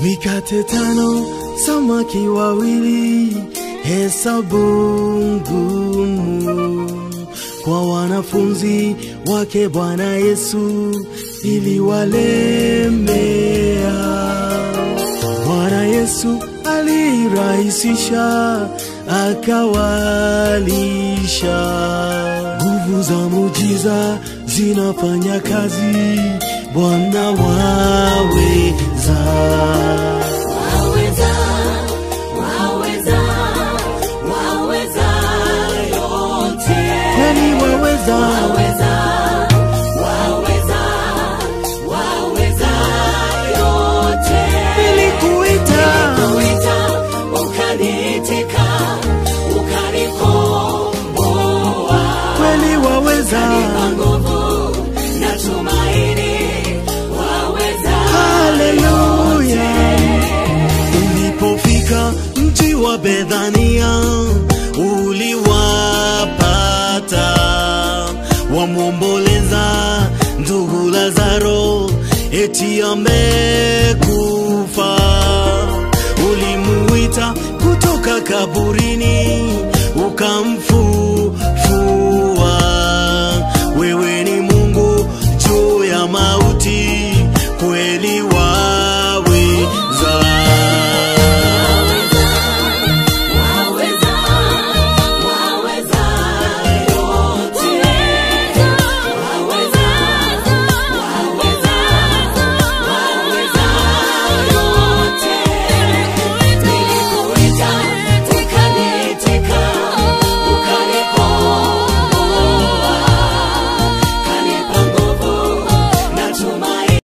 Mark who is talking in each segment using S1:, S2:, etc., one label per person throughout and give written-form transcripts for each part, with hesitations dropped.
S1: Mikate 5, samaki wawili, hesabu ngumu kwa wanafunzi wake Bwana Yesu iliwalemea. Bwana Yesu alirahisisha, akawalisha. Nguvu za muujiza zinafanya kazi, Bwana waweza.
S2: Waweza, waweza, waweza yote.
S1: Kweli waweza.
S2: Waweza, waweza, waweza yote.
S1: Nilikuita
S2: ukaniitika, ukanikomboa.
S1: kweli waweza.
S2: Kanipa nguvu na tumaini, waweza.
S1: Haleluya. Ulipofika mji wa Bethania, uliwapata wamwomboleza ndugu Lazaro, eti amekufa. Ulimuita kutoka kaburini, ukamfufua. Wewe ni Mungu juu ya mauti, kweli waweza.
S2: Waweza, waweza yote. Waweza, waweza, waweza yote. Nilikuita, ukaniitika, ukanikomboa. Kanipa nguvu na tumaini.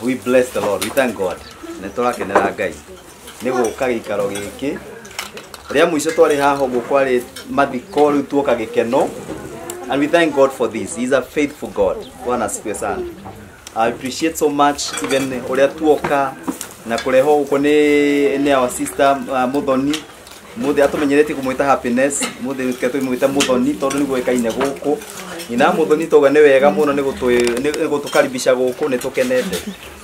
S3: We bless the Lord. We thank God. Niturakenera Ngai. Nigo ukagikaro giki. Ria mwiso twari haho gukwari mathiko riu tuoka gikeno. And we thank God for this. He is a faithful God. Bwana asifiwe sana. I appreciate so much even uria tuoka na kureho guko ni our sister Muthoni. Muthe atumenyerete kumwita Happiness. Muthe twimwita Muthoni tondu ni gwekaine guku. Ina Muthoni toga ni wega muno ni gutukaribisha guku ni tukenete.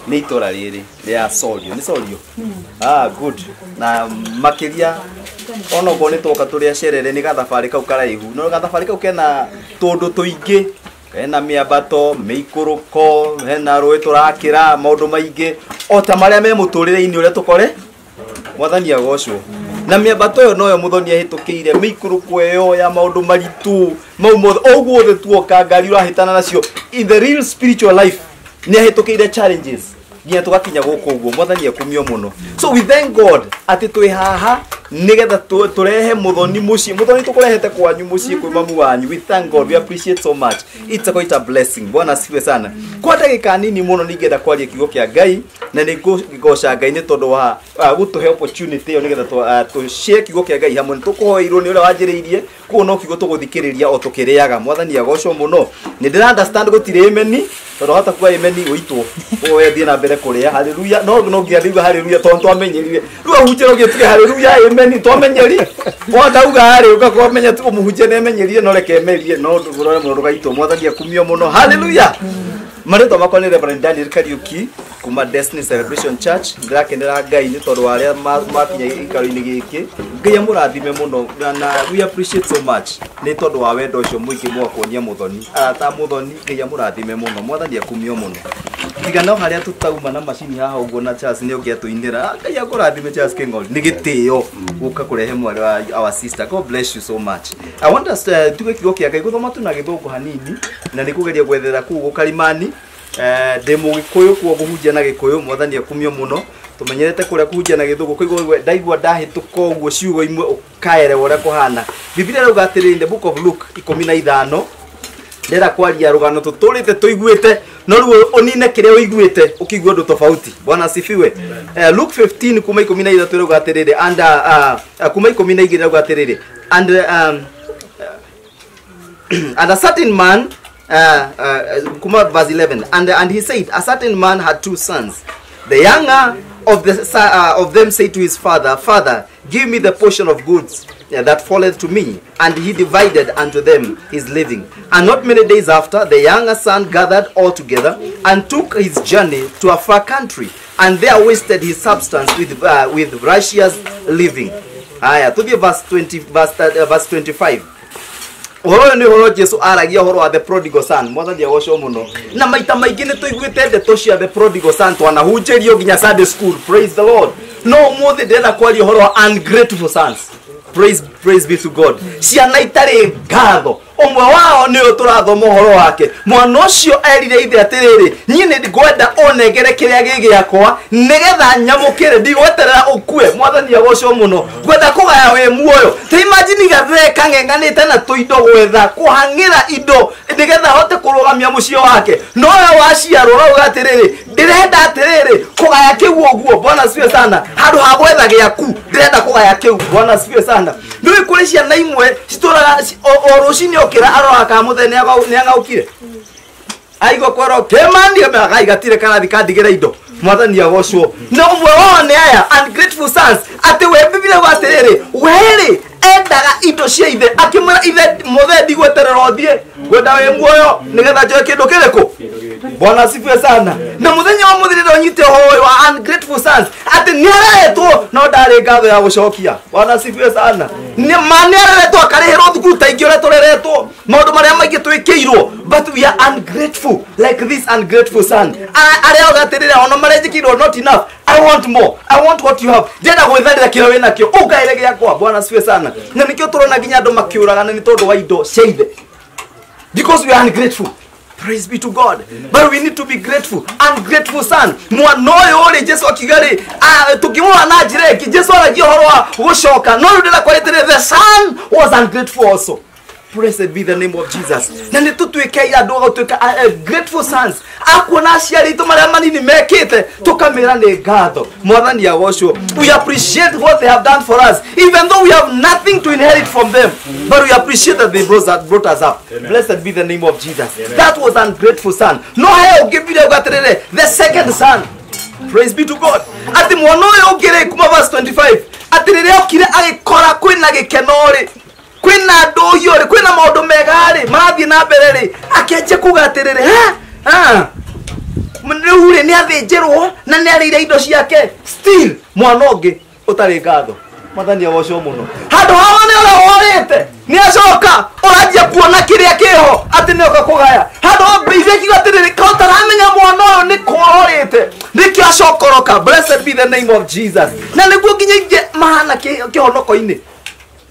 S3: Ni itora riri ria Solio. Ni Solio. Good. Na makiria ono gone toka turia sherere ni gathabari kau karaihu. No gathabari kau kena tondu tuingi. Hena miabato, meikuruko, hena roi turakira maundu maingi. Ota maria me muturire-ini uria tukore. Mwathani agocwo. Na miabato yo noyo Muthoni ahitukire meikuruko eyo ya maundu maritu. Mau mothe oguo the tuoka ngari urahitana nacio. In the real spiritual life ni ahitukire challenges. Nginya tugakinya guku uguo Mwathani akumio muno. So we thank God ati twi haha nigetha turehe Muthoni muci. Muthoni tukurehete kwanyu muci kwi mamu wanyu. We thank God. We appreciate so much. It's quite a blessing. Bwana asifiwe sana. Kwa dakika nini muno ningenda kwaria kiugo kia Ngai na ningoca Ngai ni tondu wa gutuhe opportunity yo nigetha tu share kiugo kia Ngai hamwe. Tukuhoirwo ni uria wanjiriirie kuo no kiugo tuguthikiriria o tukiriaga. Mwathani agocwo muno. Ni ndira understand gutire ameni tondu hata kwa ameni uitwo oye thie na mbere kuria. Haleluya. No ngiariuga haleluya tondu twamenyerire. Ruo hunjiro gitire haleluya amen twamenyeri. Wandauga hari ugakorwo menya tu muhunje ne menyerie no reke emerie no ndugurore muno rugaito. Mwathani akumio muno. Haleluya. Marito makwa ni Reverend Daniel Kariuki kuma Destiny Celebration Church. Ndirakenera Ngai ni tondu waria makinya ikaro-ini giki. Ngai amurathime muno na we appreciate so much ni tondu wa wendo ucio muingi mwakonia Muthoni. Ta Muthoni Ngai amurathime muno. Mwathani akumio muno. Tiga no haria tutauma na machini haha uguo na Charles ni ugiatuinira. Ngai akurathime Charles King'ori. Ni gitio uka kurehe mwari wa our sister. God bless you so much. I want us tuge kiugo kia Ngai guthoma tu na githungu hanini na nikugeria gwethera kuu gukarimani. Demo gikuyu kuo guhunjia na gikuyu. Mwathani akumio muno. Tumenyerete kuria kuhunjia na githungu kuigwa ndaigwa ndahituka uguo ciugo imwe ukaerewa uria kuhana. Biblia rauga atiri in the book of Luke 15 ndera kwaria rugano tuturite tuiguite no ruo onine kire uiguite ukigwa ndo tofauti. Bwana asifiwe. Luke 15 kuma 13 rauga atiriri and kuma 12 rauga atiriri and and a certain man kuma verse 11 and he said a certain man had two sons. The younger of them say to his father, Father, give me the portion of goods that falleth to me. And he divided unto them his living. And not many days after, the younger son gathered all together and took his journey to a far country, and there wasted his substance with righteous living. To the verse 25. Horo ni horo Jesu aragia horo wa the prodigal son. Mwaza dia gosho muno. Na maita maingi ni tuiguite ndeto cia the prodigal son twanahunjirio nginya Sunday school. Praise the Lord. No mothe ndenda kwaria horo wa ungrateful sons. Praise be to God. Ciana itari ngatho. Omwe wao ni uturathoma horo wake. Mwana ucio erire ithe atiriri, nyie ni ngwenda onengere kiria gigi yakwa nigetha nyamukire ndigweterera ukue. Mwathani agocwo muno. Ngwenda kugaya we muoyo. Te imagine gathe kangenganite na tuindo gwetha kuhangira indo nigetha hote kurugamia mucio wake. No we waciarwo rauga atiriri, ndirenda atiriri kugaya kiu oguo. Bwana asifiwe sana. Handu ha gwetha giaku ndirenda kugaya kiu. Bwana asifiwe sana. Ndio kule ciana imwe citora orucini okira aroaka muthenya niagaukire aigo kwaro kemandi amagaigatire kana thikandigire indo. Mwathani agocwo. No mwe wone aya ungrateful sons ati we biblia watiriri weri endaga indo cia ithe akimura ithe muthendi gweterera othie gwenda we muoyo nigetha njoe kindu kiriko. Bwana asifiwe sana. Na muthenya wa muthiriro onyite hoyo wa ungrateful sons ati niaretwo no ndari ngatho ya gucokia. Bwana asifiwe sana. Ni maniaretwo akarihiro thukuru taingi ore tureretwo maundu maria maingi twikirwo, but we are ungrateful like this ungrateful son. Aria ogatirira ono marejikirwo not enough. I want more. I want what you have. Jenda gwitharira kiro wina kio ukaire giakwa. Bwana asifiwe sana. Na nikio turona ginya andu makiuragana ni tondu wa indo ciaithe, because we are ungrateful. Praise be to God. But we need to be grateful. Ungrateful son. Mwanoyo ore Jesu akigari tukimwa na jireki Jesu aragia horo wa gushoka no ndira kwetire the son was ungrateful also. Praise be the name of Jesus. Na ni tutwike andu tuka grateful sons. Akuna aciari itu maria manini mekite tukamira ni ngatho. Mwathani agocwo. We appreciate what they have done for us, even though we have nothing to inherit from them, but we appreciate that they brought us up. Amen. Blessed be the name of Jesus. Amen. That was ungrateful son. No hell give you the second son. Praise be to God. Ati mwana uyu ugire kuma verse 25. Ati rire okire agikora kwina gikenori. Kwina ndoyore, kwina maundu megari, marathie na mbere ri. Akenje kugatirire, Mune ni athinjirwo na ni arire indo ciake. Still mwana ungi utari ngatho. Mwathani agocwo muno. Handu hawa ni ora worite. Ni acoka urajia kuona kiria kiho ati ni oka kugaya. Handu bize kigatirire kautaramenya mwana uyu ni kororite. Niki acokoroka. Blessed be the name of Jesus. Na niguo nginya inge mahana kihonoko-ini.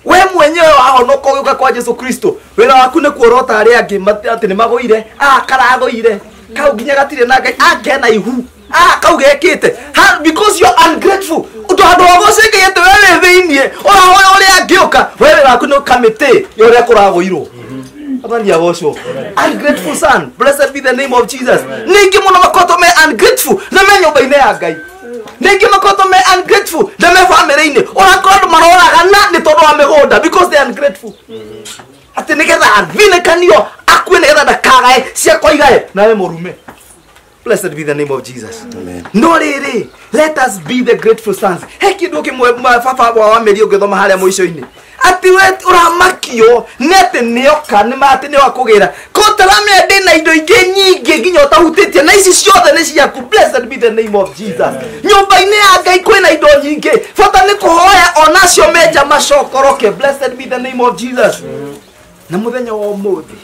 S3: We mwenyewe wahonoko uka kwa Yesu Kristo. Wira waku ni kuorota aria angi ati ni magoire. Karagoire. Kau ginya gatire na Ngai akena ihu. Kau gekite. Because you are ungrateful. Uto handu wagocenge yete wewe thiinie. Ora hoya uri angioka. Wewe waku no kamite yore kuragoirwo. Athani agocwo. Ungrateful son. Blessed be the name of Jesus. Ningi muno makoto me ungrateful. Na me nyumba-ini ya Ngai. Ningi makoto me ungrateful. Na me family-ini. Ora kondo maroraga na ni tondu wa migunda because they are ungrateful. Ati nigetha athine kanio akue nigetha ndakagae cia koigae nawe murume. Blessed be the name of Jesus. Amen. No riri, let us be the grateful sons. Heki nduki baba wa meri ugithoma haria muico-ini. Ati we uramakio nete nioka ni mati ni wakugira. Kotarame ndina indo ingi nyingi nginya utahutitie na ici ciothe ni ciaku. Blessed be the name of Jesus. Nyumba-ini ya Ngai kwina indo nyingi. Fata ni kuhoya onacio meja macokoroke. Blessed be the name of Jesus. Na muthenya wa umuthi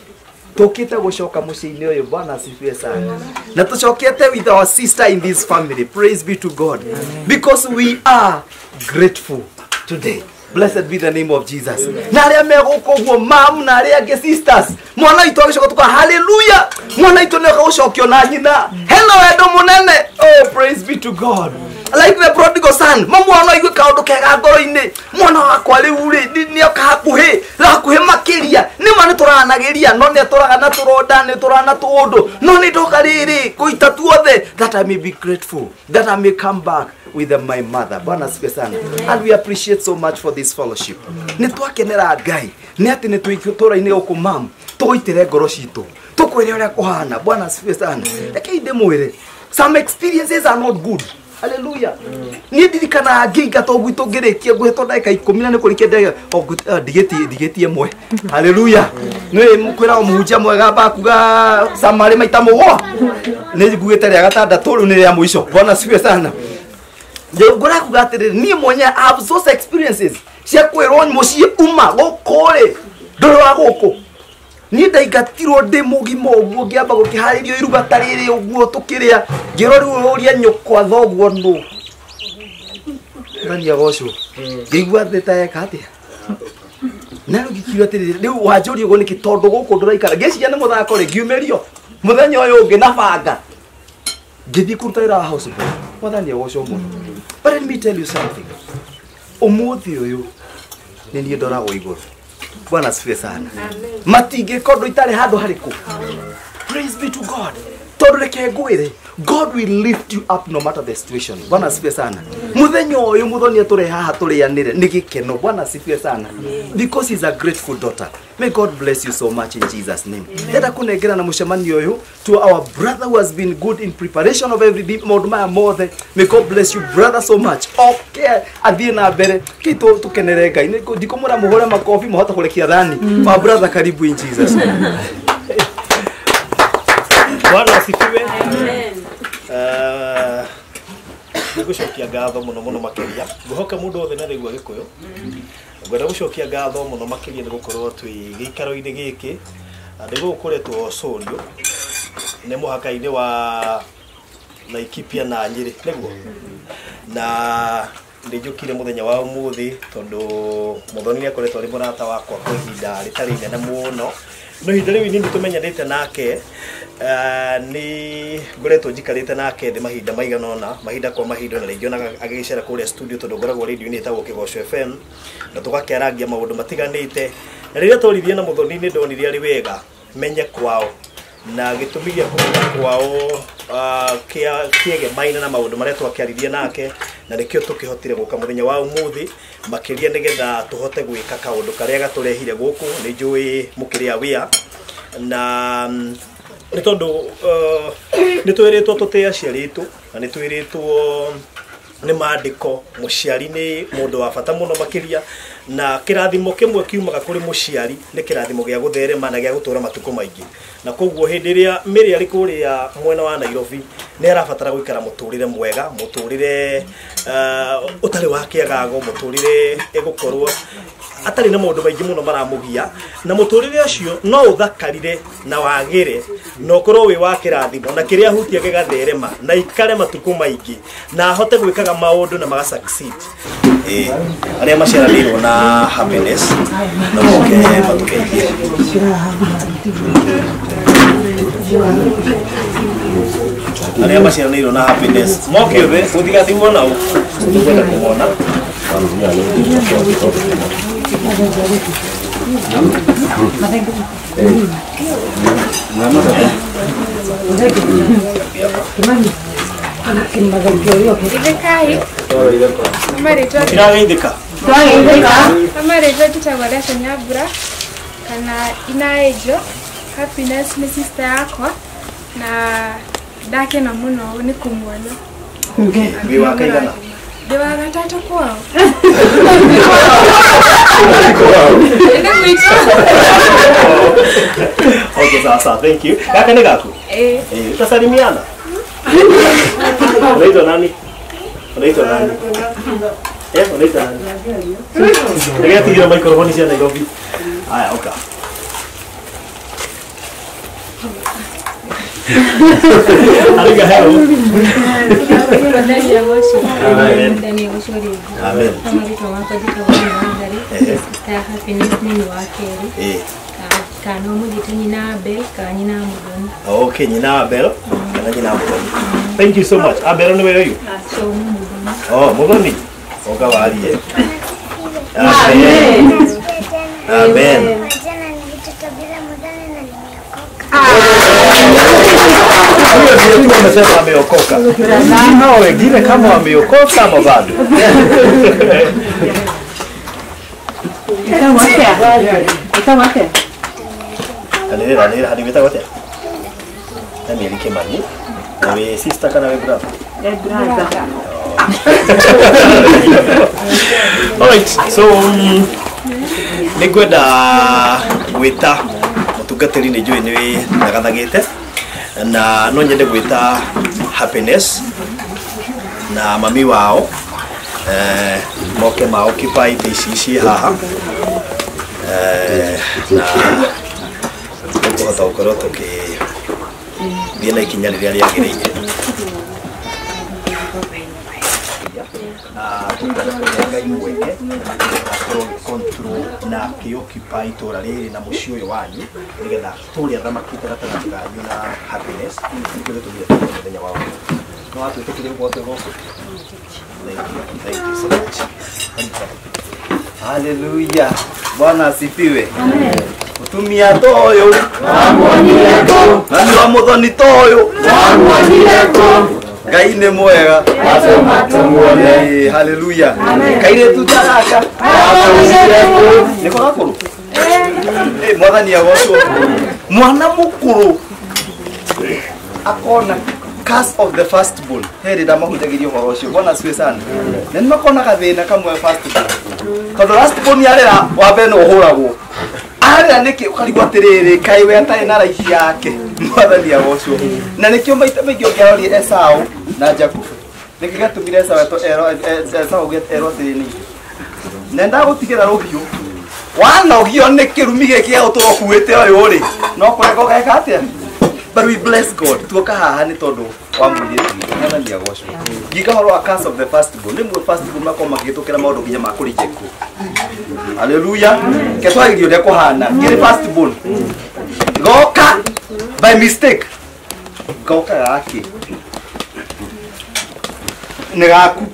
S3: tukite gucoka muciini uyu. Bwana asifiwe sana. Na tucokete with our sister in this family. Praise be to God. Because we are grateful today. Blessed be the name of Jesus. Na aria meguko mam na aria ge sisters. Mwana itu agicoka tuka hallelujah. Mwana itu ne gucokio na nyina. Hello endo munene. Oh, praise be to God. Like the prodigal son. Mwana igwe kaundu kega ngoro-ini. Mwana wakwa riu ri ni akahakuhi. Rakuhi makiria. Ni mani turanagiria no ne turaga na turoda ne turana tuundu. No ni ndoka riri kuita tuothe that I may be grateful. That I may come back with my mother. Bwana asifiwe sana. And we appreciate so much for this fellowship. Ni twakenera Ngai. Ni ati ni tuitura-ini uku mam. Tugoitire ngoro citu. Tukwire uria kuhana. Bwana asifiwe sana. Reke inde mwire. Some experiences are not good. haleluya ni ndirikana nginga to gwito ngirikia ngwetwo ndagika 10 na ni kurikia ndagika digetie mwe haleluya ni mukwira muhunjia mwega bakuga samari maita mugwa ni ngugite ria gatandatu riu ni ria mwisho bwana siwe sana ndio ngora kugatirira ni mwenye have those experiences cia kwirwo mucii uma gukuri ndoro wa guku ni ndaigatirwo ndi mugima uguo ngiamba gukiharirio iruga tariri uguo tukiria ngiro riu uria nyukwa thoguo ndu ngania goco ngigua theta ekatia na ngikira tiriri riu wanjuri uguo niki tondu guku nduraikara ngeciria ni muthako ri ngiumerio muthenya uyu ungi na banga ngithi kurutaira house boy wathania goco muno but let me tell you something umuthi uyu ni nie ndoragwo iguru Bwana asifiwe sana. Matige kondo itare hado hariku. Praise be to God. Toreke ngwire. God will lift you up no matter the situation. Bwana asifiwe sana. Muthenya uyu muthonia turi haha turianire ni gikeno. Bwana asifiwe sana. Because he's a grateful daughter. May God bless you so much in Jesus name. Ndenda kunengera na mucemanio uyu to our brother who has been good in preparation of everything. Mauduma mothe. May God bless you brother so much. Okay, athie na mbere. Kito tukenere Ngai. Ndikumura muhore makofi muhota kurekia thani. My brother karibu in Jesus name.
S4: Bwana asifiwe. Amen. Nigucokia ngatho muno makiria. Nguhoka mundu othe na rigwa gikuyu. Ngwenda gucokia ngatho muno makiria nigukorwo twi gikaro-ini giki. Ndigukoretwo Osorio. Ni muhaka-ini wa Laikipia na Nyeri niguo. Na ndijukire muthenya wa umuthi tondu muthoni ni akoretwo ari murata wakwa kwa ihinda ritari inene muno. No ihinda riu nini tumenyanite nake ni ngoretwo njikarite nake ndi mahinda maiganona mahinda kwa mahinda na ringionaga agicera kuria studio tondu ngoragwo radio ni etagwo Kigoco FM na tugakerangia maundu matiganite na riria twarithia na muthoni ni ndonire ari wega menye kwao na gitumi gia kumenya kwao kiege maina na maundu maria twakiarithia nake na nikio tukihotire guka muthenya wa umuthi makiria nigetha tuhote gwika kaundu karia gaturehire guku ni njui mukiria wia na ni tondu ni twiritwo tutia aciaritu na ni twiritwo ni maandiko muciari ni mundu wa bata muno makiria na kirathimo kimwe kiumaga kuri muciari ni kirathimo gia gutherema na gia gutura matuko maingi na koguo hindi ria miri ari kuria mwena wa Nairobi ni arabatara guikara muturire mwega muturire utari wa kiagago muturire egukorwo atari na maundu maingi muno maramugia na muturire ucio no uthakarire na wagire no korwo wi wa kirathimo na kiria hutia gigatherema na ikare matuko maingi na hote gwikaga maundu na maga succeed aria maciaranirwo na happiness na moke matukeithie aria maciaranirwo na happiness moke othe mutigathimwo nao tukwenda kumona
S5: Happiness ni sister yako na dake na muno ni kumwona.
S4: Biwa kaigana.
S5: Biwa gatatu kwao.
S4: Okay, sasa thank you. Kaka ni gaku? Utasalimiana? Unaitwa nani? Unaitwa nani? Unaitwa nani? Ndio tigira microphone cia Nairobi. Haya, okay. Aliga hello.
S6: Amen.
S4: Amen. Okay, nyina Abel. Thank you so much. Abel, where are you? Oh, Mugoni. Oga walie. Amen. Amen. Huyo amesema ameokoka. Na wengine kama wameokoka ama bado.
S6: Itamate.
S4: Alera hadi meta wote. Nani alikemani? Na we sister kana we brother.
S6: brother.
S4: Alright, so nĩngwenda gwĩta mũtungatĩri nĩ njũĩ nĩ ndagathagĩte na no nyende gwĩta Happiness na mami wao moke ma occupy ici haha na nĩkũhota gũkorwo tũkĩthiĩ na ikinya rĩrĩa rĩagĩrĩire Ngai mweke akorwo control na occupy itũra rĩrĩ na mũciĩ ũyũ wanyu nĩgetha tũrĩa thamakĩte gatagatĩ kanyu na Happiness nĩkĩo gĩtũmire mũthenya wao no atwĩtĩkĩrie gũkorwo twĩ gũkũ. Thank you so much.
S3: Hallelujah. Bwana asifiwe. Amen. Utumia toyo
S2: Wamuonireko.
S3: Nani wa muthoni toyo
S2: Wamuonireko.
S3: Ngai nĩ mwega.
S2: Atũma tũmuone.
S3: Hallelujah. Kaire tutaraka.
S2: Wamuonireko.
S3: Niko gakũrũ. Mwathani agocwo. Mwana mũkũrũ akona curse of the firstborn. Heri da mahunjagirio horo ucio. Bwana asifiwe sana. Na nimakona gathina kamwe firstborn. Tondũ lastborn yarera wambe no huragwo. Arĩa nĩkĩ ũkarigwo atĩrĩrĩ kai we atarĩ na raici yake. Mwathani agocwo. Na nĩkĩo maita maingĩ ũngĩarorire Esau na Jacob. Nĩkĩ gatũmire Esau erwo atĩrĩrĩ. Na ndagũtigĩra rũhiũ. Wanogio nĩ kĩrumi gĩkĩ ũtũkuĩte ũyũ rĩ. No kũreka ũgeka atĩa? But we bless God. Tuoka haha ni tondu wa mwĩrĩtu witũ. Mwathani agocwo. Ngika horo wa curse of the firstborn. Nĩmwe firstborn makoma magĩtũkĩra maũndũ nginya ma kũrĩjekwo. Hallelujah. Ketwagirio nde kũhana. Ngĩrĩ firstborn. Goka by mistake. Goka gaki. Nĩ gaku.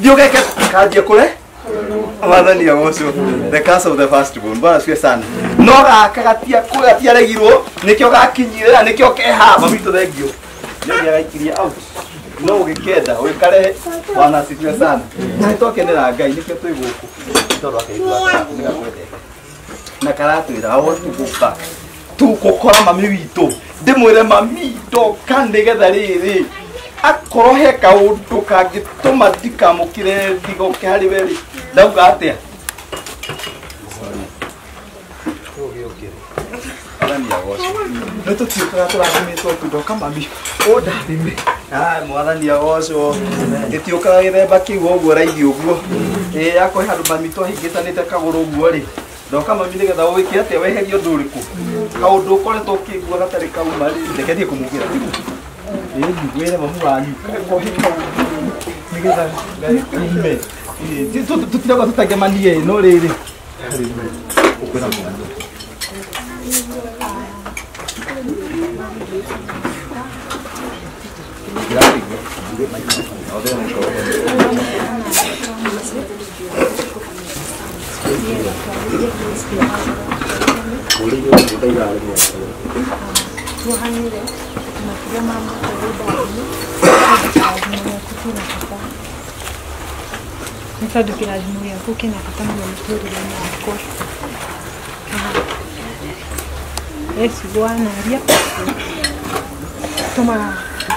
S3: Ndiũgeke kanjie kũre. Mwathani agocwo. The curse of the firstborn. Bwana asifiwe sana. No gakagatia kũgatia regirwo nĩkĩo gakinyire na nĩkĩo keha mamitũ thengio. Nĩ gaikirie out. No ũgĩkenda ũgĩkarehe. Bwana asifiwe sana. Nĩ twakenera Ngai nĩkĩo twĩ gũkũ. Tondũ akaigua nĩ gakwendete. Na karatwĩra I want to go back. Tũgũkora mami witũ. Ndĩmwĩre mami ndoka nĩgetha rĩrĩ akorwo he kaũndũ kangĩtũma ndikamũkĩre ndigũke harĩ we rĩ. Ndauga atĩa? Mwathani agocwo. Nĩ tũtiũkaga tũrathimĩtwo ndoka mami. Ndathime. Mwathani agocwo. Gĩtiũkaga gĩthemba kĩu ũguo raithi ũguo. Akoi handũ mami twahingĩtanĩte kagũrũ ũguo rĩ. Ndoka mami nĩgetha ũgĩke atĩa weherie ũndũ ũrĩkũ? Kaũndũ ũkoretwo ũkĩigua gatarĩ kauma rĩ. Reke thiĩ kũmugĩra. Ndigwĩre mamu wanyu. Nĩgetha Ngai kume. Tũtiragwo tũtangemanie no rĩrĩ. Ũkwĩra mũndũ.
S5: Tondũ kĩrathimo gĩaku kĩna bata mũno mũtũrĩre-inĩ wakwa. Yesu wanaria tũmaga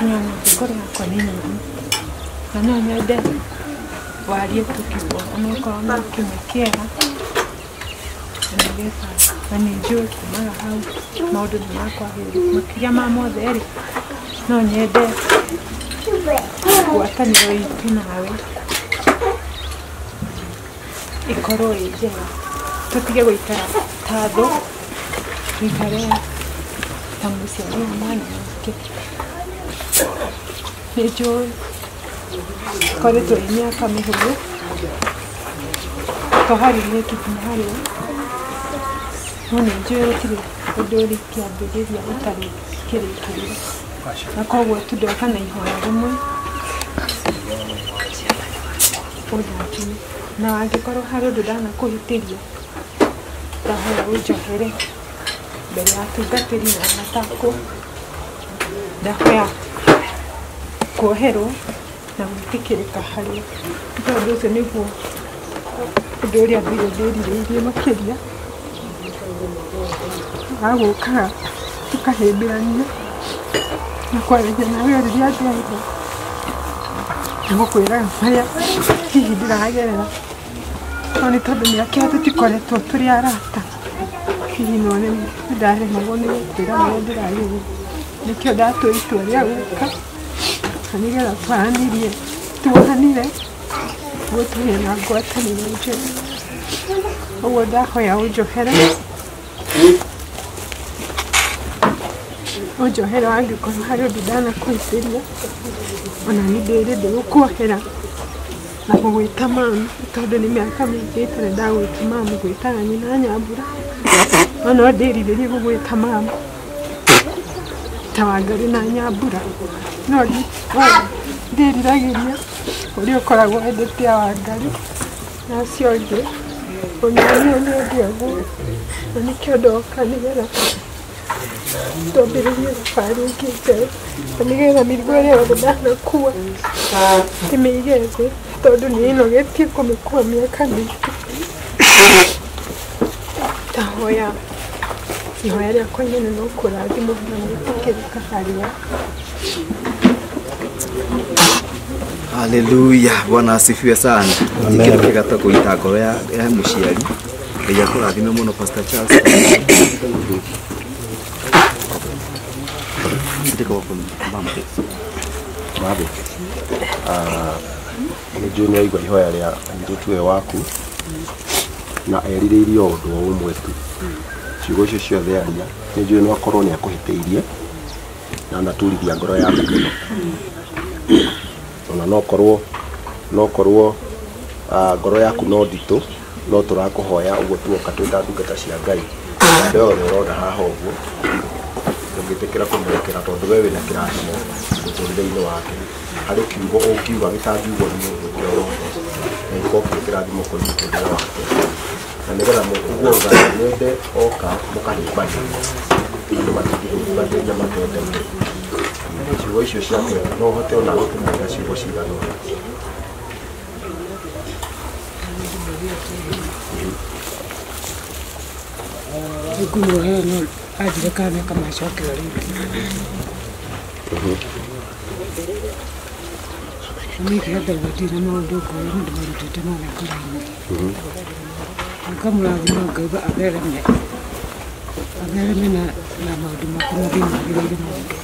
S5: nginya ngoro yakwa nĩ nyũmũ. Na no nyende warie tũkiuga onokorwo no kĩmwe kĩega. Na nĩ njũĩ kumaga hau maũndũ nĩ makwagĩrĩra. Makĩria ma mothe rĩ no nyende ngwatanĩro itũ nawe ikorwo ĩ njega. Tũtige gũikara ta thũ, tũikare ta mũciari wa mwana wake. Nĩ njũĩ tũkoretwo ĩ mĩaka mĩhũthũ twaharĩirie kinya harĩa, no nĩ njũĩ gũtirĩ ũndũ ũrĩ kĩambĩrĩria ũtarĩ kĩrĩkĩrĩre. Na koguo tũndoka na ihoya rĩmwe ũndathime. Na angĩkorwo harĩ ũndũ ndanakũhĩtĩria ndahoya ũnjohere mbere ya atungatĩri na arata akwa. Ndahoya kuoherwo na gwĩtĩkĩrĩka harĩ. Tondũ ũcio nĩguo ũndũ ũrĩa ndĩrirĩirie makĩria wa gũũkaga tũkahĩmbĩrania nakwarĩria nawe rĩrĩa ngenda ngũkwĩraga marĩa hihi ndĩragerera no nĩ tondũ nĩake tũtikoretwo tũrĩ arata hihi no nĩndaremagwo nĩ gũkwĩra marĩa ndĩragerera nĩkĩo ndatua itua rĩa gũka na nĩgetha twaranĩrie tuohanire gũtũgĩa na ngwatanĩro njega ũguo ndahoya ũnjohere angĩkorwo harĩ ũndũ ndanakwĩciria ona nĩ ndĩrĩndĩ gũkuohera na gũgwĩta mamu tondũ nĩ mĩaka mĩingĩ itarĩ ndagwĩta mamu gwĩtaga nyina Nyambura no no ndĩrirĩrie gũgwĩta mamu ta Wangarĩ na Nyambura no ndĩriragĩria ũrĩa ũkoragwo wendete a Wangarĩ na acio angĩ ũnyonio nĩ ũndĩagwo na nĩkĩo ndoka nĩgetha twambĩrĩrie thabarĩ ĩngĩ njerũ na nĩgetha mĩrigo ĩrĩa yothe ndanakua ndĩmĩige thĩ tondũ nĩĩnogetie kũmĩkua mĩaka mĩingĩ ndahoya ihoya rĩakwa inene no kũrathimwo na gwĩtĩkĩrĩka harĩa.
S3: Haleluya, Bwana asifiwe sana. Kile kigata kuita ngoro ya muciari. Ngai akũrathime mũno Pastor Charles. Ndiko kwa mama.
S7: Babu. Nĩ njũĩ igwa ihoya rĩa mũtũwe waku na erirĩirie ũndũ ũmwe tu. Ciugo icio ciothe aria nĩ njũĩ no akorwo nĩ akũhĩtĩirie na naturithia ngoro yaku mũno. Ona no korwo ngoro yaku no nditũ no tũrakũhoya ũguo tuoka twĩta ndungata cia Ngai. Andũ othe ũrona haha ũguo tũngĩtĩkĩra kũmwĩkĩra tondũ we wĩna kĩrathimo mũtũrĩre-inĩ wake. Harĩ kiugo ũngiuga gĩtangiugwo nĩ mũndũ ũngĩ o wothe na gĩkorwo kĩrathimo kũrĩ mũtũrĩre wake. Na nĩgetha mũkuo ngamende oka mũkahĩmbania andũ matingĩhĩmbania makendaine. Ciugo icio ciake no ũhote ona gũtũmĩra ciugo cigana ũna.
S6: Ngũmũhe no anjire kana kamacokera rĩngĩ. Nĩgetha gũtira maũndũ ngũrani ndĩmarutĩte no mĩkora-inĩ. Ngamũrathima ngauga athereme na maũndũ makwa marĩa magĩrĩire mothe.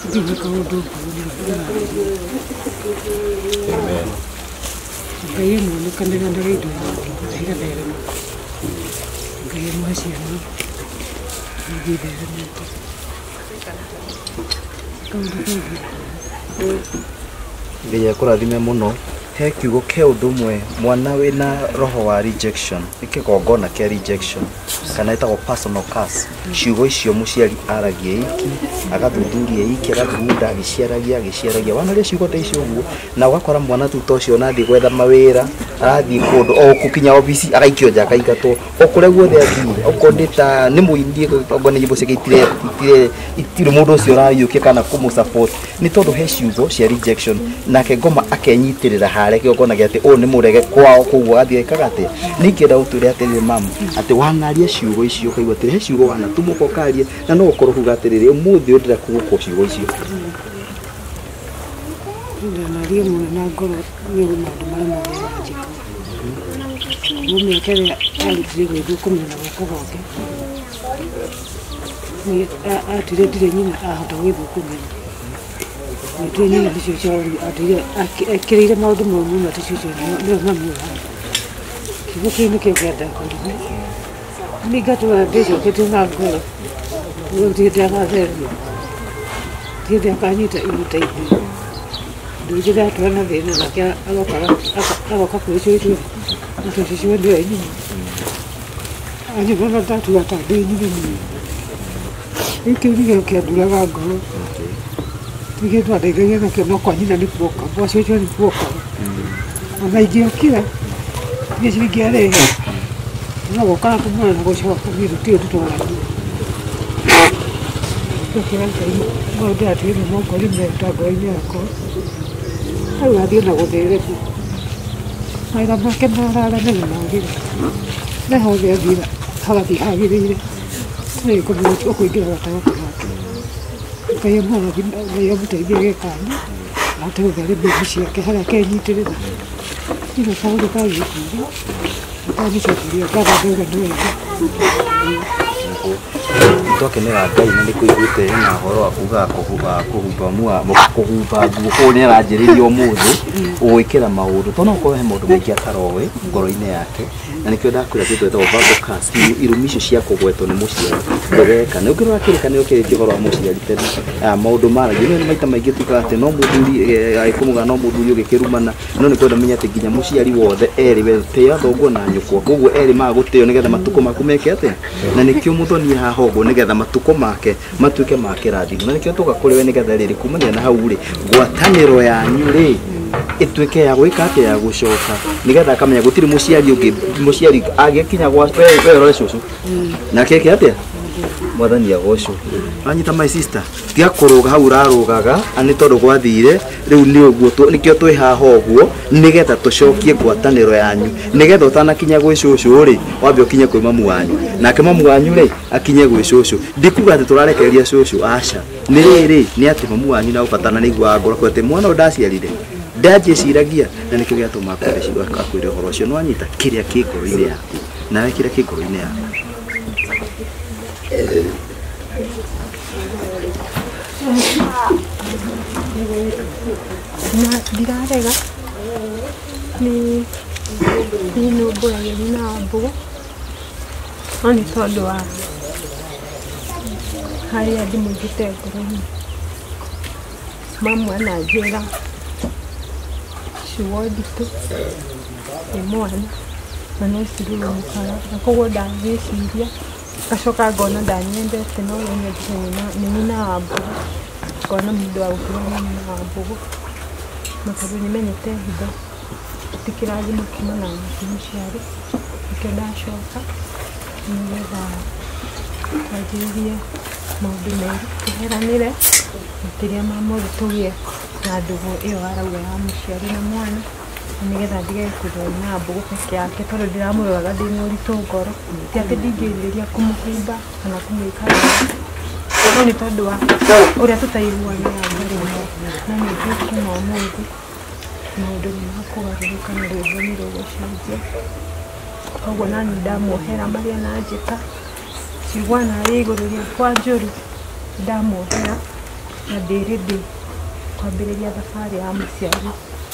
S6: Nginya kaũndũ ngũrani.
S7: Amen.
S6: Ngai ĩmuonekanĩra na indo igatherema. Ngai ĩmũciana igĩtheremete.
S3: Ngai akũrathime mũno. He kiugo kĩa ũndũ ũmwe mwana wĩna roho wa rejection nĩ kĩgongona kĩa rejection kana ĩtagwo personal curse. Ciugo icio mũciari aragia iki agathuthuria iki agathunda agĩciaragia wanaria ciugo ta icio ũguo na ũgakora mwana tu tocio nathiĩ gwetha mawĩra arathiĩ kũndũ o gũkinya obici agaikio nja akaigatwo okũrĩa guothe athiĩ okondeta nĩ mũindie ngone nyĩmbo ciake itirĩ mũndũ ũcio ũrariũkia kana kũmũsupport nĩ tondũ he ciugo cia rejection nake ngoma akenyitĩrĩra harĩa kĩgongona gĩatĩ ũũ nĩ mũrege kwao kũguo athiĩ ekaga atĩa. Ningĩ ndaũtwĩre atĩrĩrĩ mamu atĩ wanaria ciugo icio ũkaigua atĩrĩ he ciugo wanatũmũka ũkaria na no ũkorwo kuga atĩrĩrĩ ũmũthĩ ũndĩra kũgũkwo ciugo icio.
S6: Ndanaria mũno na ngoro nĩ maũndũ marĩa mothe njĩka. Mũmĩaka ĩrĩa arutire gwĩthiĩ kũmenya gwoko gwake atire ndirĩ nyina ahota gwĩthiĩ kũmenya. Nĩtwe nyina nĩcio atire ekĩrĩire maũndũ mau mũno atĩ cio nĩo mami wao. Kiugo kĩu nĩkĩo kĩenda kũruga. Nĩ ngatũra ndĩcokete na ngoro gũthiĩte agatheria thiĩte akanyita imũteithia. Ndũnjĩra atwara na thĩna nake agoka kwĩ cio ithuĩ na tũcicio ndĩo nyina. Anyona ndatuga ta ndĩ nyina mũno. Gĩkĩ nĩkĩo kĩanduraga ngoro. Nĩkĩo twandeithagia nakĩo no kwa nyina nĩ kuoka gwacio icio nĩ kuoka. Ona ingĩokire nĩ cingĩarehe no gũkara kũmwana na gũcoka gĩrutio tũtwaragio. Maũndũ atĩrĩ mongori meta ngoro-inĩ yakwa hau athiĩ na gũtheremia mawĩra make mararamena magĩrĩ na hothe athira hagathiĩ hagĩrĩire tũrĩ kũmũkũingĩra gatagatĩ gake Ngai amũrathime, Ngai amũteithie gĩkani ahote gũtharĩ mbũndi ciake harĩa kenyitĩrĩra ino kaũndũ kagĩkũria akagĩcokeria ngatho ndauga nĩ wega.
S3: Twakenera Ngai na nĩ kũiguĩte na ũhoro wa kuga kũhumba nguo kũu nĩ aranjĩrĩria ũmũthĩ ũgwĩkĩra maũndũ tondũ no ũkorwo he maũndũ maingĩ ataroĩ ngoro-inĩ yake na nĩkĩo ndakwĩra twĩtwo verbal irumi icio cia kũgwetwo nĩ mũciari ndũreka nĩ ũngĩrora kĩrĩkanĩro kĩrĩkĩ ũhoro wa mũciari tene maũndũ maragio nĩ maita maingĩ tukaga atĩ no mũthuri agĩkũmũga no mũthuri ũgĩkĩrumana no nĩ kwenda menya atĩ nginya mũciari wothe erĩ we tĩa thoguo na nyũkwa koguo erĩ magũtĩo nĩgetha matukũ maku meke atĩa na nĩkĩo mũthoni haha ũguo nĩgetha matukũ make matuĩke ma kĩrathimo na nĩkĩo tũka kũrĩ we nĩgetha rĩrĩ kumania na hau rĩ ngwatanĩro yanyu rĩ ĩtuĩke ya gwĩka atĩ ya gũcoka nĩgetha akamenya gũtirĩ mũciari ũngĩ mũciari agĩkinya gwa we rore cũcũ nake eke atĩa mwathani agocwo anyita my sister tiga kũrũga hau ũrarũgaga nĩ tondũ gwathire rĩu nĩ ũguo nĩkĩo twĩ haha ũguo nĩgetha tũcokie ngwatanĩro yanyu nĩgetha ũtanakinya gwĩ cũcũ rĩ wambe ũkinye kwĩ mamu wanyu nake mamu wanyu rĩ akinye gwĩ cũcũ ndikuga atĩ tũrarekereria cũcũ aca nĩ rĩrĩ nĩ atĩ mamu wanyu na ũbatana nĩ iguaga ngoro kwete mwana ndaciarire ndanjĩciragia na nĩkĩo gĩatũma akwĩre ũhoro ũcio nĩwanyita kĩrĩa kĩ ngoro-inĩ yaku nawe kĩrĩa kĩ ngoro-inĩ yaku
S5: na ndirarega nĩ nũmbũragĩria na mbũgũ no nĩ tondũ wa harĩa ndĩmũigĩte ngoro-inĩ mamu ananjĩra ciugo nditũ nĩ mwana na no cirure mũkara na koguo ndangĩciria ngacoka ngona ndanyendete no nyendete nĩ nyina wa mbũgũ ngona mũndũ wa gũkĩra nĩ nyina wa mbũgũ na tondũ nĩmenyete hitho ti kĩrathimo kiumana na mũciari nĩkĩo ndacoka nĩgetha twanjĩrĩrie maũndũ merĩ tũheranĩre makĩria ma moru tũgĩe na ndũgũ ĩyo arauga ya mũciari na mwana nĩgetha ndigage kũrũa na mbũgũ peke yake tondũ ndiramũroraga ndĩna ũritũ ngoro ti atĩ ndingĩrirĩria kũmũhumba kana kũmwĩka no nĩ tondũ wa ũrĩa tũtaiguanaga ngoro na ningĩ kuma ũmũthĩ maũndũ nĩ makũgarũrũka na rwĩmbo nĩ rũgũcenjia koguo nani ndamuohera marĩa nanjĩka ciugo narĩ igũrũ rĩakwa njũru ndamuohera na ndĩrĩndĩ kwambĩrĩria thabarĩ ya mũciari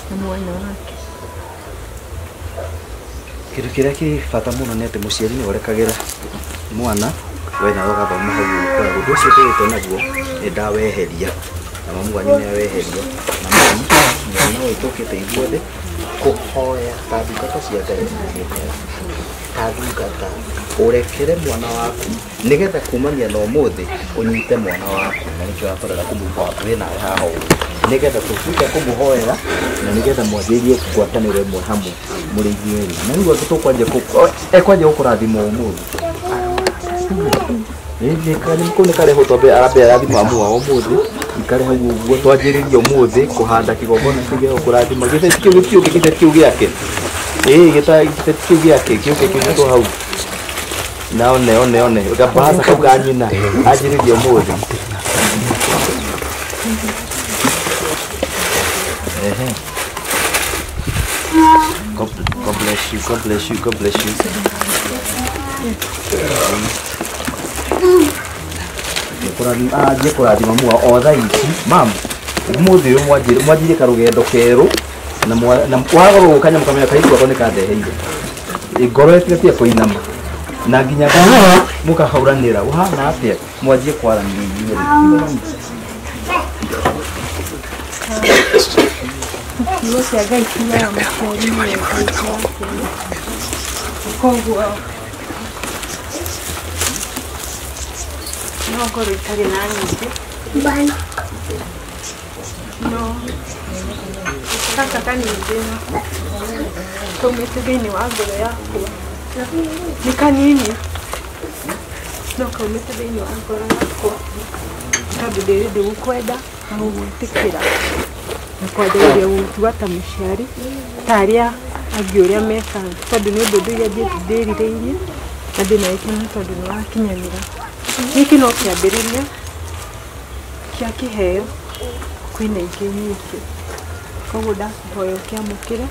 S5: na mwana wake
S3: kĩndũ kĩrĩa kĩ bata mũno nĩ atĩ mũciari nĩ orekagĩra mwana wena ũgathoma hau ũkoragwo ũndũ ũcio ndĩrĩtwo naguo nĩ ndaweheria na mamu wanyu nĩ aweherio na mami no ĩtũkĩte ithuothe kũhoya ta ndungata cia Ngai ta ndungata ũrekere mwana waku nĩgetha kumania na ũmũthĩ ũnyite mwana waku na nĩkĩo wakorera kũmũiga hakuhĩ nawe haha ũguo nĩgetha tũtuĩke kũmũhoera na nĩgetha mwanjĩrie ngwatanĩro ĩmwe hamwe mũrĩ inyuerĩ na rĩu angĩ tũkwanjia gũkũrathima ũmũthĩ kũu nĩ karehwo twambe arambe arathima mamu wao ũmũthĩ ikare hau ũguo twanjĩrĩrie ũmũthĩ kũhanda kĩgongona kĩu kũrathima gĩtheti kĩu gĩake gĩtheti kĩu gĩake gĩũke kĩrutwo hau na one gabasa kau ga nyina anjĩrĩrie ũmũthĩ God bless you, God bless you, God bless you. Kũrathima mua o thaa ici mam ũmũthĩ ũyũ mwanjirie karũgendo kerũ na wagorwo gũkanya mũkamenya kahiku gakwa nĩ kandeheire ngoro ĩtigatie kũinama na nginya mũkahauranĩra ũhana atĩa mwanjie kwaranĩria inyuerĩ
S5: kiugo kĩa Ngai kiugaga mũciari nĩ wega koguo no ngorwo itarĩ na nyingĩ no gaka kanini kaumĩte thĩinĩ wa ngoro yakwa nĩ kanini no kaumĩte thĩinĩ wa ngoro yakwa tondũ ndĩrĩndĩ gũkwenda na gũgwĩtĩkĩra na kwambĩrĩria gũtua ta mũciari ta arĩa angĩ ũrĩa mekaga tondũ nĩ ũndũ iria ndĩrirĩirie na ndĩna gĩkeno tondũ nĩ wakinyanĩra gĩkĩ no kĩambĩrĩria kia kiheo kwina ingĩ nyingĩ koguo ndakuhoya ũkĩamũkĩre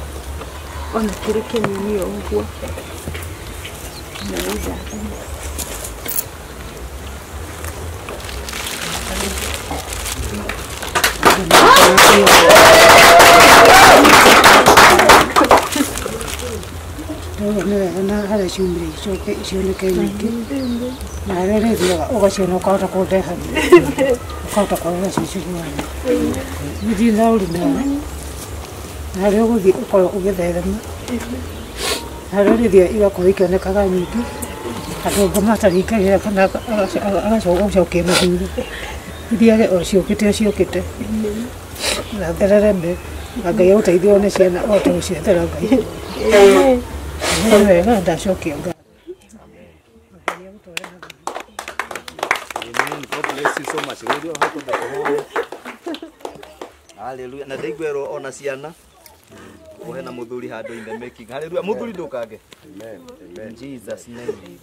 S5: ona kĩrĩ kĩnini o ũguo na nĩndathima
S6: na harĩa ciumire cioneke nyingĩ na harĩa rĩthiaga ũgaciona ũkahota kũndeha ũkahota kũrora ciciguana gũthiĩ na ũru nawe na harĩa ũgũthiĩ ũkorwo ũgĩtherema harĩa rĩthia igakorwo ikĩonekaga nyingĩ andũ ngamatarĩingagĩra kana agacoka gũcokia mũthuri ithiage o ciũkĩte na therere mbere na Ngai agũteithia one ciana ũhote gũciethera Ngai wega ndacokia Ngai.
S3: Amen. God bless you so much. Wewe hapo ndako. Hallelujah. Na ndaigwero ona ciana. Ohe na muthuri hando in the making. Hallelujah. Muthuri ndukage. Amen. Amen. Jesus name.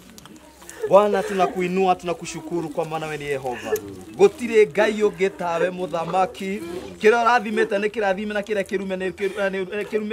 S3: Bwana tunakuinua tunakushukuru kwa maana wewe ni Yehova. Gutire Ngai ungi tawe muthamaki. Kira rathimete ni kirathime na kira kirume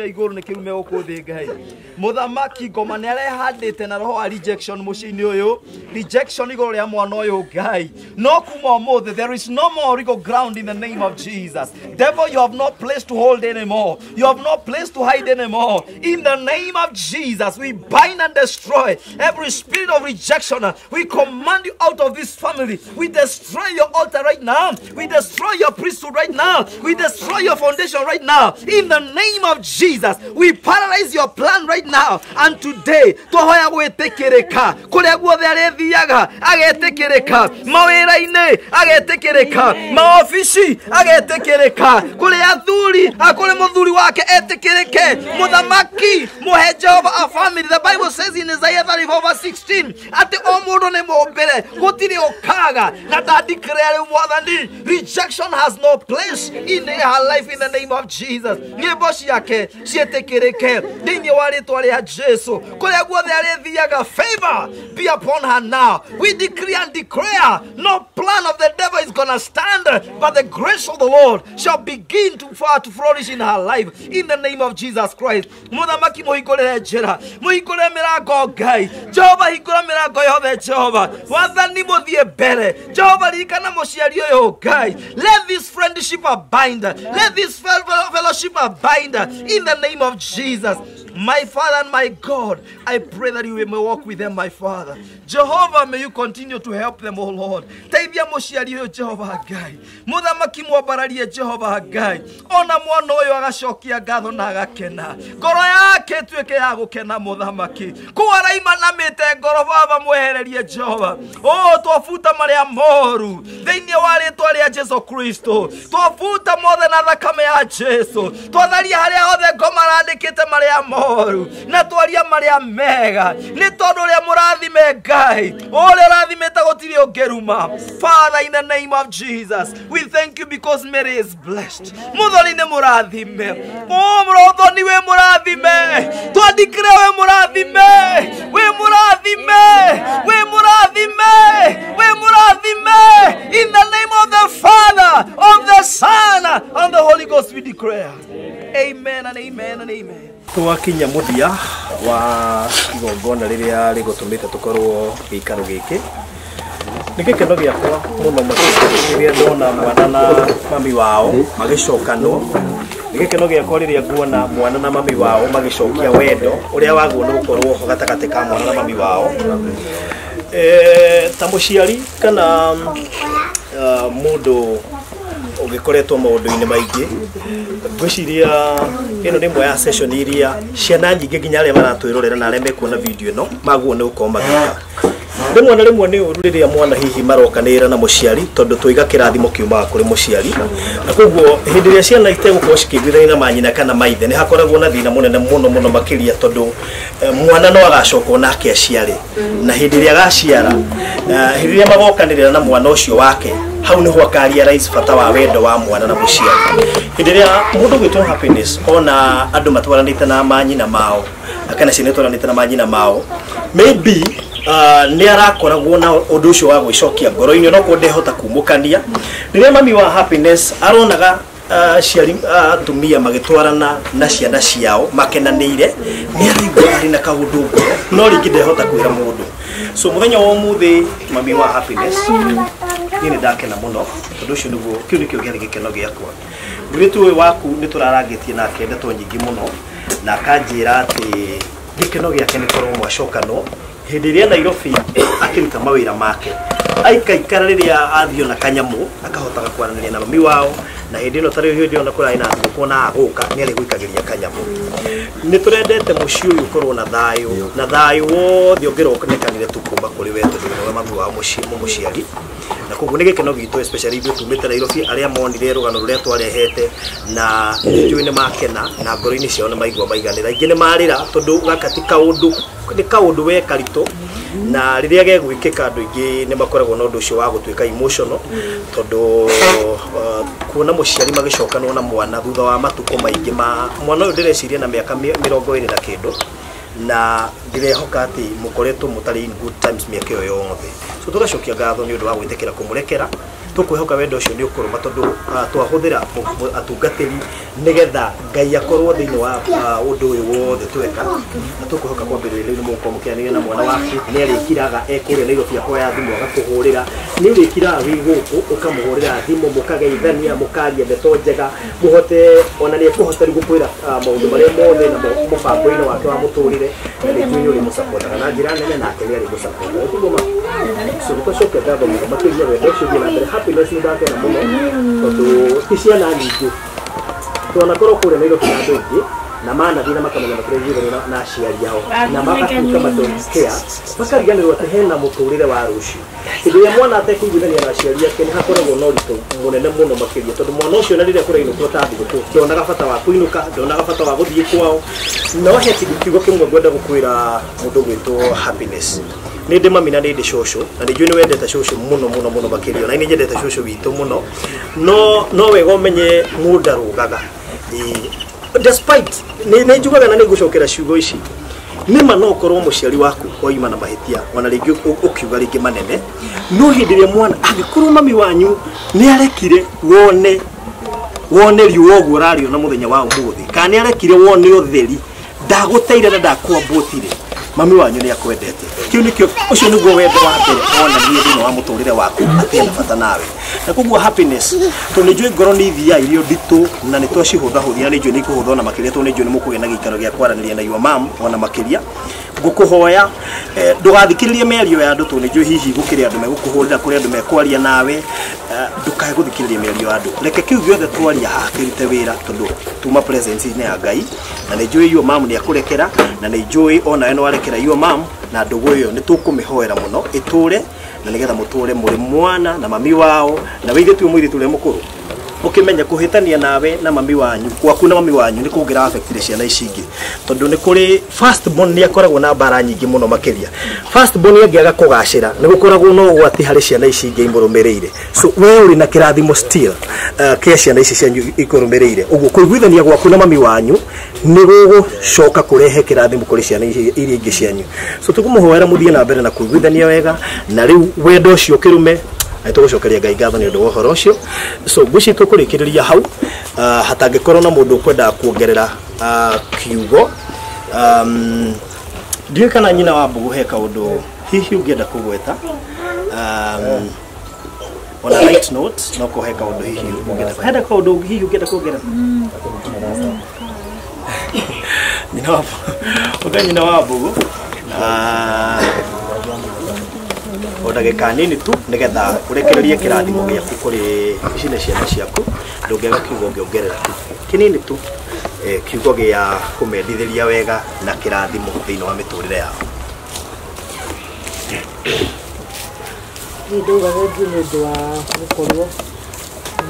S3: iguru ni kirume guku thi Ngai. Muthamaki ngoma ni arehandite na roho wa rejection muciini uyu. Rejection iguru ria mwana uyu Ngai. No kuma mothe there is no more legal ground in the name of Jesus. Devil, you have no place to hold anymore. You have no place to hide anymore. In the name of Jesus, we bind and destroy every spirit of rejection. We command you out of this family. We destroy your altar right now. We destroy your priesthood right now. We destroy your foundation right now. In the name of Jesus, we paralyze your plan right now. And today, tohoya gwetekereka kuria guothe arethiaga agetekereka mawira-ini agetekereka maofici agetekereka kuria athuri akore muthuri wake etekereke muthamaki muhe Jehova a family. The Bible says in Isaiah 34:16 ati o mundu ni mumbere gutiri okaga na da declare mwathani rejection has no place in her life in the name of Jesus. Nyimbo ciake cietekereke thiini wa ritwa ria Jesu kuria guothe arethiaga favor be upon her now. We decree and declare no plan of the devil is gonna stand, but the grace of the Lord shall begin to flourish in her life in the name of Jesus Christ. Muthamaki muhingurire njira muhingurire mirango Ngai Jehova hingura mirango yothe Jehova wathani muthie mbere Jehova ririkana muciari uyu Ngai. Let this friendship abide, let this fellowship abide in the name of Jesus. My Father and my God, I pray that you may walk with them, my Father. Jehovah, may you continue to help them, oh Lord. Teithia muciari uyu Jehova Ngai. Muthamaki mwambararie Jehova Ngai. Ona mwana uyu agacokia ngatho na agakena. Ngoro yake tuike ya gukena muthamaki. Kuaraima namite ngoro Baba mwehererie Jehova. Oh, twafuta maria moru thiini wa ritwa ria Jesu Kristo. Twafuta mothe na thakame ya Jesu. Twatharia haria hothe ngoma randikite maria moru na twaria maria mega ni tondu ria murathime Ngai ore rathimete gutiri ungeruma. Father, in the name of Jesus, we thank you because Mary is blessed. Muthoni ni murathime. Oh, muthoni we murathime. Twadikire we murathime. We murathime. We murathime. We murathime. In the name of the Father, of the Son, and the Holy Ghost we declare. Amen and amen and amen.
S4: Twakinya muthia wa igongona riria rigutumite tukorwo gikaro giki ni gikeno giakwa muno makiriria ndona mwana na mami wao magicokanwo. Ni gikeno giakwa riria nguona mwana na mami wao magicokia wendo uria wagwo ni gukorwo ho gatagati ka mwana na mami wao. Ta muciari kana mundu ugikoretwo maundu-ini maingi ngwiciria ino ni mwe ya session iria ciana nyingi nginya aria maratwirorera na aria mekuona video ino magwo ni uko magika rimwe na rimwe ni uru riria mwana hihi marokanira na muciari tondu twiga kirathimo kiumaga kuri muciari na koguo hindi ria ciana itegũkorwo cikĩiguithania na manyina kana maithe ni hakoragwo na thina munene muno makiria tondu mwana no agacokwo nake aciare na hindi ria agaciara hindi ria magokanirira na mwana ucio wake hau ni hwakaria rais bata wa wendo wa mwana na muciari. Hindi ria mundu gwitwo happiness ona andu matwaranite na manyina mao akana ciana twaranite na manyina mao maybe nĩ arakoragwo na ũndũ ũcio wa gwĩcokia ngoro-inĩ no ko ndehota kumũkania rĩrĩa mami wa Happiness aronaga ciari atumia magĩtwarana na ciana ciao makenanĩire nĩ araigua arĩ na kaũndũ ngoro no rĩngĩ ndehota kwĩra mũndũ so mũthenya wa ũmũthĩ mami wa Happiness niĩ nĩ ndakena mũno tondũ ũcio nĩguo kĩu nĩkĩo gĩarĩ gĩkeno gĩakwa mũirĩtu ũyũ waku nĩ tũrarangĩtie nake ndeto nyingĩ mũno na akanjĩra atĩ gĩkeno gĩake nĩ korwo mwacokano hĩndĩ ĩrĩa Nairobi akĩruta mawĩra make aikaikara rĩrĩa athio na kanyamũ akahotaga kwaranĩria na mami wao na hĩndĩ ĩno tarĩ hĩndĩ ona kũrarĩ na thigũkũ na agũka nĩ arĩ gwĩkagĩria kanyamũ nĩ tũrendete mũciĩ ũyũ ũkorwo na thayũ wothe ũngĩronekanire tu kuma kũrĩ we tondũ nĩwe mami wao mũciari na koguo nĩ gĩkeno gitũ especially ithuĩ tumĩte Nairobi arĩa monire rũgano rũrĩa twarehete na njũĩ nĩ makena na ngoro-inĩ ciao nĩ maigua maiganĩra ingĩ nĩ marĩra tondũ gaka ti kaũndũ we karitũ na rĩrĩa gegwĩkĩka andũ aingĩ nĩ makoragwo na ũndũ ũcio wa gũtuĩka emotional tondũ kuona mũciari magĩcokanwo na mwana thutha wa matukũ maingĩ mwana ũyũ ndĩreciria na mĩaka 20 na kĩndũ na ndirehoka atĩ mũkoretwo mũtarĩ in good times mĩaka ĩyo yothe so tũgacokia ngatho nĩ ũndũ wa gwĩtĩkĩra kũmũrekera tũkwĩhoka wendo ũcio nĩ ũkũrũma tondũ twahũthĩra atungatĩri nĩgetha Ngai akorwo thĩinĩ wa ũndũ ũyũ wothe tweka na tũkwĩhoka kwambĩrĩria rĩu nĩ mũgũkorwo mũkĩaranĩria na mwana waku nĩ arĩkiraga ekũrĩa Nairobi akoya thimũ agakũhũrĩra nĩ ũrĩkiraga wĩ gũkũ ũkamũhũrĩra thimũ mũkageithania mũkaria ndeto njega mũhote ona nĩ ekũhota rĩu gũkwĩra maũndũ marĩa mothe na mũbango-inĩ wake wa mũtũrĩre na rĩngĩ nĩ ũrĩmũsapotaga na njĩra nene nake nĩ arĩmũsapota ũguo so tũcoke ngatho mũno makĩria wendo ũcio ũthiĩ na mbere Happiness nĩ ndakena mũno tondũ ti ciana nyingĩ twanakorwo kũrĩa Nairobi na andũ aingĩ na manathiĩ na makamenya matũrĩgĩrwo na aciari ao na magatuĩka matũrĩkĩa makariganĩrwo atĩ hena mũtũrĩre wa rũciũ hĩndĩ ĩrĩa mwana atekũiguithania na aciari ake nĩ hakoragwo na ũritũ mũnene mũno makĩria tondũ mwana ũcio na rĩrĩa kũrainũkwo ta thigũkũ kĩonaga bata wa kũinũka ndonaga bata wa gũthiĩ kwao no he kiugo kĩmwe ngwenda gũkwĩra mũndũ gwĩtwo Happiness nĩ ndĩ mami na nĩ ndĩ cũcũ na nĩ njũĩ nĩ wendete cũcũ mũno makĩria na nĩ nyendete cũcũ witũ mũno no wega ũmenye mũndũ ndarũgaga despite nĩ njugaga na nĩ ngũcokera ciugo ici nĩma no ũkorwo mũciari waku oima na mahĩtia ona rĩngĩ ũkiuga rĩngĩ manene no hĩndĩ ĩrĩa mwana angĩkorwo mami wanyu nĩ arekire wone riũa ũguo ũrariona mũthenya wa ũmũthĩ kana nĩ arekire wone ũtheri ndagũteire na ndakwambũtire mami wanyu nĩ akwendete kĩu nĩkĩo ũcio nĩguo wendo wa mbere ona niĩ thĩinĩ wa mũtũrĩre waku atĩ na bata nawe na koguo Happiness tondũ nĩ njũĩ ngoro nĩ ithiaga irio nditũ na nĩ twacihũthahũthia nĩ njũĩ nĩ ikũhũthwo na makĩria tondũ nĩ njũĩ nĩ mũkũgĩa na gĩikaro gĩa kwaranĩria na your mom ona makĩria ngũkũhoya ndũgathikĩrĩrie mĩario ya andũ tondũ nĩ njũĩ hihi gũkĩrĩ andũ megũkũhũrĩra kũrĩ andũ mekwaria nawe ndũkae gũthikĩrĩria mĩario ya andũ reke kĩu gĩothe twaria haha kĩrute wĩra tondũ tuma presence-inĩ ya Ngai na nĩ njũĩ your mom nĩ akũrekera na nĩ njũĩ onawe nĩ warekera your mom na ndũgũ ĩyo nĩ tũkũmĩhoera mũno ĩtũre na nĩgetha mũtũre mũrĩ mwana na mami wao na wĩithĩtu mũirĩtu ũrĩa mũkũrũ ukimenya kuhitania nawe na mami wanyu kwaku na mami wanyu ni kugira affectire ciana ici ingi tondu ni kuri first born ni akoragwo na bara nyingi muno makiria first born yangiaga kugacira ni gukoragwo no gwati hari ciana ici ingi imurumireire so we uri na kirathimo still kia ciana ici cianyu ikurumireire uguo kuiguithania gwaku na mami wanyu ni gugucoka kurehe kirathimo kuri ciana iria ingi cianyu so tukumuhoera muthie na mbere na kuiguithania wega na riu wendo ucio kirume tugucokeria Ngai ngatho ni undu wa horo ucio so guci tukurikiriria hau hatangikorwo na mundu kwenda kuongerera kiugo ndiye kana nyina wa Mbugu he kaundu hihi ungienda kugweta on a light note no ko he kaundu hihi ungienda henda kaundu hihi ungienda kuongerera nyina wa Mbugu odageka nini tu nigetha urekererie kirathimo giaku kuri icine ciana ciaku ndungega kiugo ngiongerera tu kinini tu kiugo gia kumendithĩria wega na kirathimo thĩinĩ wa mĩtũrĩre yao
S6: ni nduga ndio nĩ ũndũ wa gũkorwo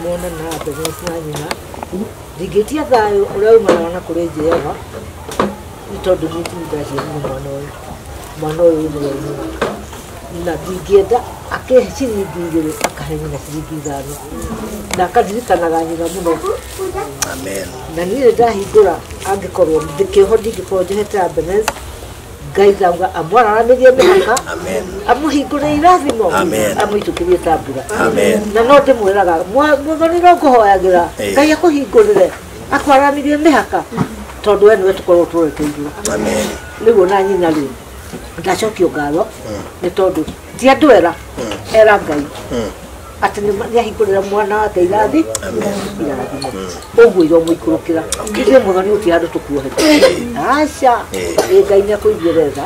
S6: mwana na mbere ya nyina ndingĩtia thayũ ũrĩa umana na kũrĩ Jehova nĩ tondũ nĩ tungacia mwana ũyũ nĩ na ndingĩenda akehe ciringi igĩrĩ akahe nyina ciringi 5 na akaririkanaga nyina mũno
S4: amen
S6: na niĩ ndahingũra angĩkorwo ndĩkĩho ndingĩkorwo njohete Ebenezer Gaizanga amwana aramirie mihaka.
S4: Amen.
S6: Amuhingure irathimo.
S4: Amen.
S6: Amuitukirie tambura.
S4: Amen.
S6: Na no ndimwiraga muthoni no kuhoyagira. Ngai akuhingurire. Akwaramirie mihaka. Tondu we niwe tukorwo turekeirwo.
S4: Amen.
S6: Riu na nyina riu. Ndacokio ngatho ni tondu ti andu era Ngai. Ati ni ahingurira mwana wake irathi. Ogwiro muikurukira. Kithie muthoni uti andu tukuohete. Acha. Ngai ni akuigireza.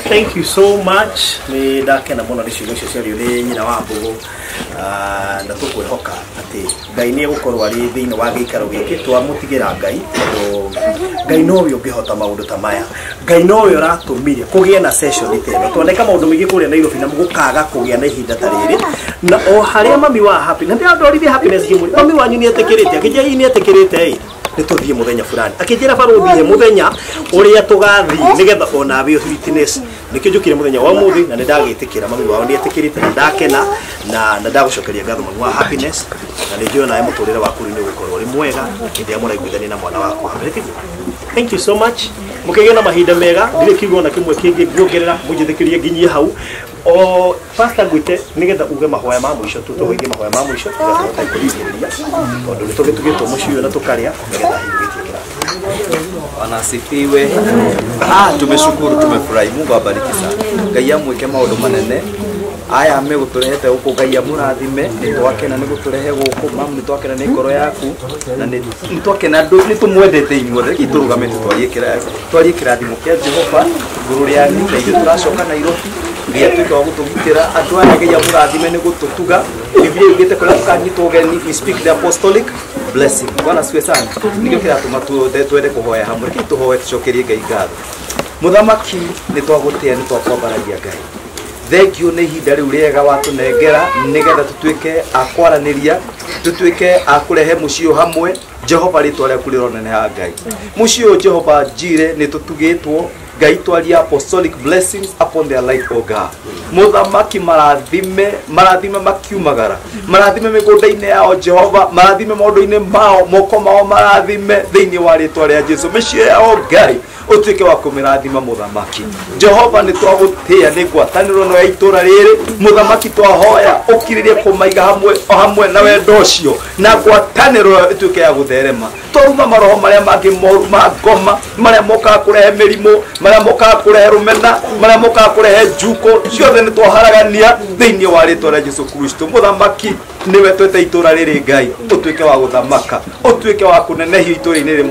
S4: Thank you so much. Ni ndakena muno ni ciugo cio ciario ni nyina wa mbugu. Na tukwihoka ati Ngai ni gukorwo ari thiini wa giikaro giki twamutigira Ngai tondu Ngai no we ungihota maundu ta maya. Ngai no we uratumire kugie na session iteno twandika maundu mingi kuria Nairobi na mugukaga kugia na ihinda ta riri na o haria mami wa happy na ndorithie happiness gimuri mami wanyu ni etekirite akijai ni etekirite nituthie muthenya fulani akijira baruthie muthenya uria tugathi nigetha ona bio fitness nikijukire muthenya wa muthi na nindagitikira mami wao ni etikirite na ndakena na ndagucokeria ngatho mami wa happiness na nijio nae muturire waku ni gukorwo ri mwega ndia muraiguithania na mwana waku hamwe. Thank you so much. Mukigena mahinda mega ndire kiugo na kimwe kingi ngiongerera mujithikirie nginyie hau o pastor gwite nigetha uge mahoya ma mwisho tutoige mahoya ma mwisho tugatota ikuriria tondu nitugitugitwo mucio na tukaria nigetha hingitikira.
S3: Anasifiwe. Tumeshukuru, tumefurahi. Mungu abariki sana. Ngai amwike maundu manene aya meguturehete guku. Ngai amurathime nitwakena niguturehe guku mamu nitwakena ni ngoro yaku na nitwakena nitumwendete inyuothe reki turugamite twarie kirathimo kia Jehova nguru ria ngai turacoka Nairobi ngia tuika gutugitira andu aya Ngai amurathime nigututuga Biblia igite kora tukanyitwo geni. We speak the apostolic blessing. Bwana siwe sana nikio kiratuma twende kuhoya hamwe reki tuhoe tucokerie Ngai ngatho. Muthamaki nitwagutia nitwakwambaragia Ngai. Thank you ni ihinda riu riega watunengera nigetha tutuike akwaraniria tutuike akurehe mucio hamwe. Jehova ritwa riaku rironenha Ngai mucio Jehova njire nitutugitwo Ngai twaria apostolic blessings upon their life, O God. Muthamaki marathime makiumagara marathime migunda-ini yao Jehova marathime maundu-ini mao moko mao marathime thiini wa ritwa ria Jesu micio yao Ngai utuike wa kumirathima muthamaki Jehova ni twagutia ni ngwataniro no ya itura riri muthamaki twahoya ukiririe kumaiga hamwe na wendo ucio na ngwataniro ituike ya gutherema toruma maroho maria mangi moru ma ngoma maria moka kurehe mirimo maria moka kurehe rumena maria moka kurehe njuko ciothe ni twaharagania thiini wa ritwa ria Jesu Kristo. Muthamaki niwe twete itura riri Ngai utuike wa guthamaka utuike wa kunenehia itura-ini riri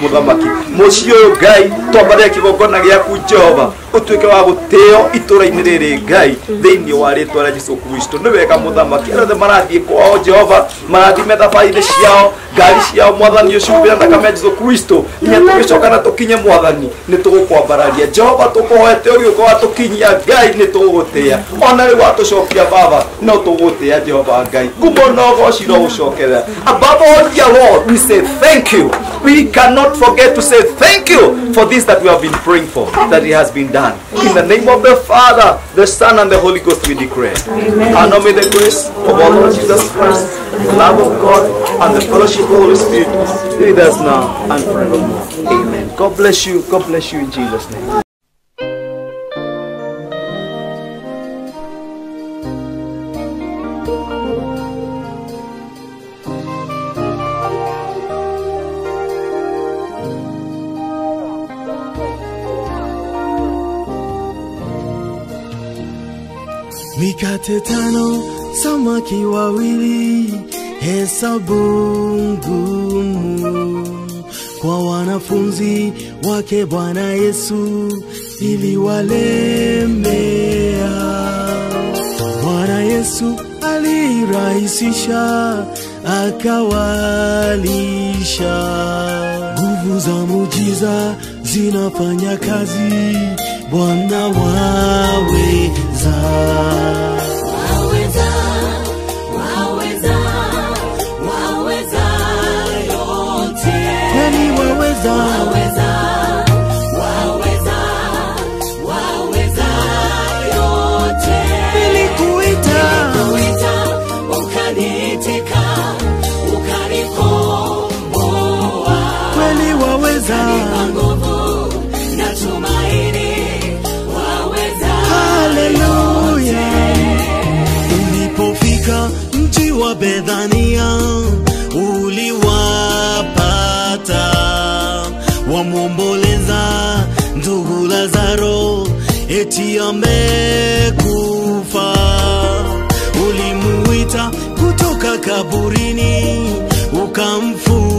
S3: muthamaki mucio Ngai twambaria kigongona giaku Jehova utuike wa guteo itura-ini riri Ngai thiini wa ritwa ria Jesu Kristo. Ni wega muthamaki arothe marathie kwao Jehova marathime thabarĩ-inĩ ciao ngari ciao mwathani uciumbira thakame Jesu Kristo nya tugicoka na tukinye mwathani ni tugukwambararia Jehova tukuhoete ugiuka watukinyia Ngai ni tugugutia ona riu watucokia baba no tugutia Jehova Ngai kumbo no gociro ucokerera. Above all, dear Lord, we say thank you. We cannot forget to say thank you for this that we have been praying for, that it has been done. In the name of the Father, the Son, and the Holy Ghost, we declare. And now may the grace of our Lord Jesus Christ, the love of God, and the fellowship of the Holy Spirit be with us now and forevermore. Amen. God bless you. God bless you in Jesus' name.
S1: Mikate 5, samaki wawili, hesabu ngumu kwa wanafunzi wake Bwana Yesu iliwalemea. Bwana Yesu alirahisisha akawalisha. Nguvu za muujiza zinafanya kazi, Bwana waweza. eti amekufa. Ulimuita kutoka kaburini ukamfufua.